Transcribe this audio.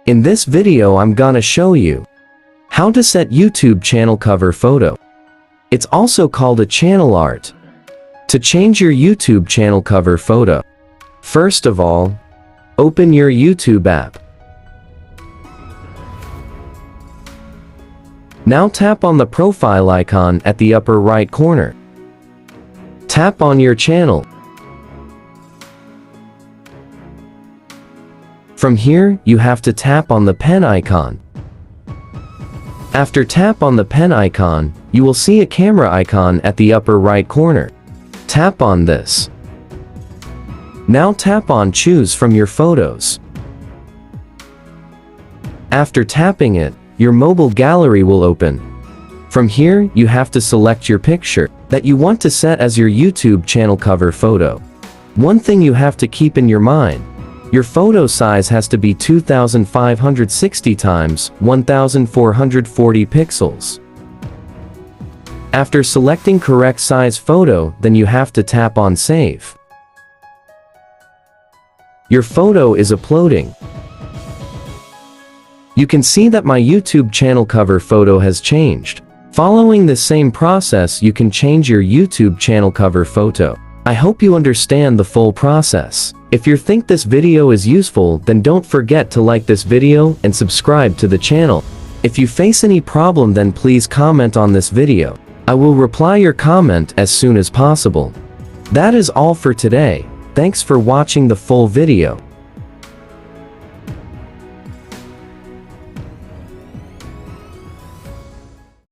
In this video I'm gonna show you how to set YouTube channel cover photo. It's also called a channel art. To change your YouTube channel cover photo, first of all, open your YouTube app. Now tap on the profile icon at the upper right corner. Tap on your channel. From here, you have to tap on the pen icon. After tap on the pen icon, you will see a camera icon at the upper right corner. Tap on this. Now tap on Choose from your photos. After tapping it, your mobile gallery will open. From here, you have to select your picture that you want to set as your YouTube channel cover photo. One thing you have to keep in your mind: your photo size has to be 2560 x 1440 pixels. After selecting correct size photo, then you have to tap on Save. Your photo is uploading. You can see that my YouTube channel cover photo has changed. Following the same process, you can change your YouTube channel cover photo. I hope you understand the full process. If you think this video is useful, then don't forget to like this video and subscribe to the channel. If you face any problem, then please comment on this video. I will reply your comment as soon as possible. That is all for today. Thanks for watching the full video.